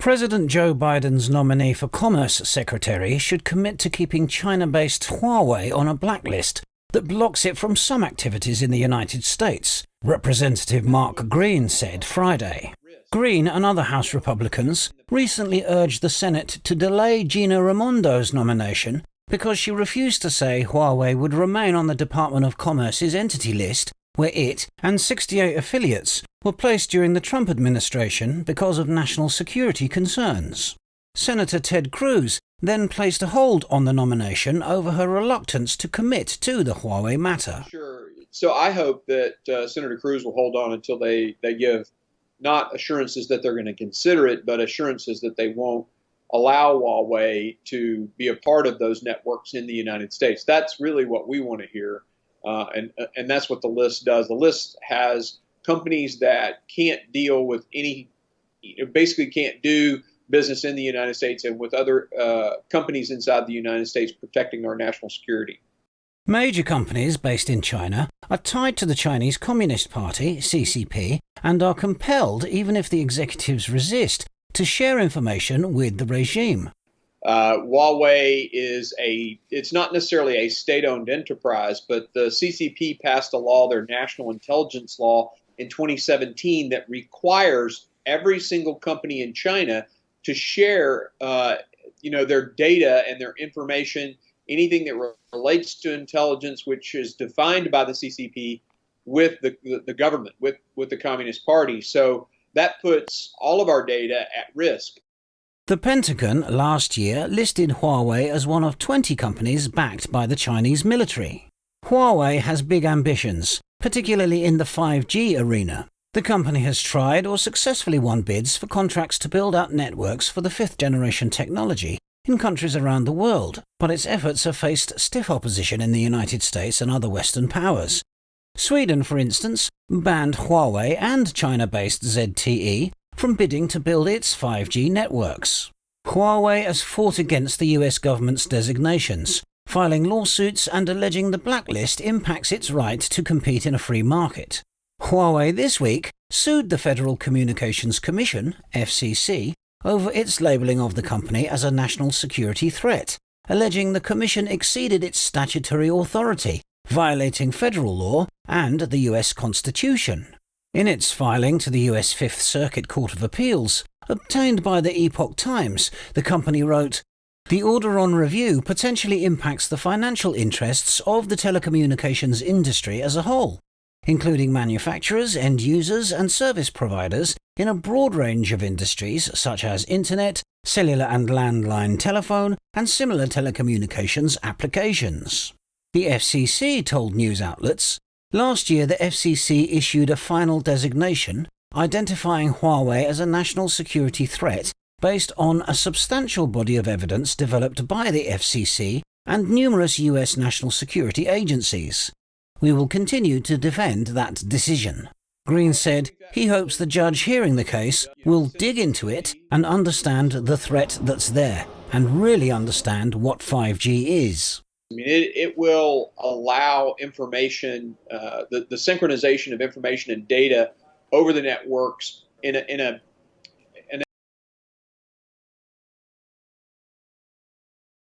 President Joe Biden's nominee for Commerce Secretary should commit to keeping China-based Huawei on a blacklist that blocks it from some activities in the United States, Representative Mark Green said Friday. Green and other House Republicans recently urged the Senate to delay Gina Raimondo's nomination because she refused to say Huawei would remain on the Department of Commerce's entity list, where it and 68 affiliates were placed during the Trump administration because of national security concerns. Senator Ted Cruz then placed a hold on the nomination over her reluctance to commit to the Huawei matter. Sure. So I hope that Senator Cruz will hold on until they give not assurances that they're going to consider it, but assurances that they won't allow Huawei to be a part of those networks in the United States. That's really what we want to hear. And that's what the list does. The list has companies that can't deal with basically can't do business in the United States and with other companies inside the United States protecting our national security. Major companies based in China are tied to the Chinese Communist Party, CCP, and are compelled, even if the executives resist, to share information with the regime. Huawei it's not necessarily a state-owned enterprise, but the CCP passed a law, their national intelligence law, in 2017 that requires every single company in China to share, their data and their information, anything that relates to intelligence, which is defined by the CCP, with the government, with the Communist Party. So that puts all of our data at risk. The Pentagon last year listed Huawei as one of 20 companies backed by the Chinese military. Huawei has big ambitions, particularly in the 5G arena. The company has tried or successfully won bids for contracts to build out networks for the fifth-generation technology in countries around the world, but its efforts have faced stiff opposition in the United States and other Western powers. Sweden, for instance, banned Huawei and China-based ZTE from bidding to build its 5G networks. Huawei has fought against the US government's designations, filing lawsuits and alleging the blacklist impacts its right to compete in a free market. Huawei this week sued the Federal Communications Commission, FCC, over its labeling of the company as a national security threat, alleging the commission exceeded its statutory authority, violating federal law and the US Constitution. In its filing to the US Fifth Circuit Court of Appeals, obtained by the Epoch Times, the company wrote, "The order on review potentially impacts the financial interests of the telecommunications industry as a whole, including manufacturers, end users, and service providers in a broad range of industries such as internet, cellular and landline telephone, and similar telecommunications applications." The FCC told news outlets, last year the FCC issued a final designation identifying Huawei as a national security threat based on a substantial body of evidence developed by the FCC and numerous US national security agencies. "We will continue to defend that decision." Green said he hopes the judge hearing the case will dig into it and understand the threat that's there and really understand what 5G is. I mean, it will allow information, the synchronization of information and data over the networks in a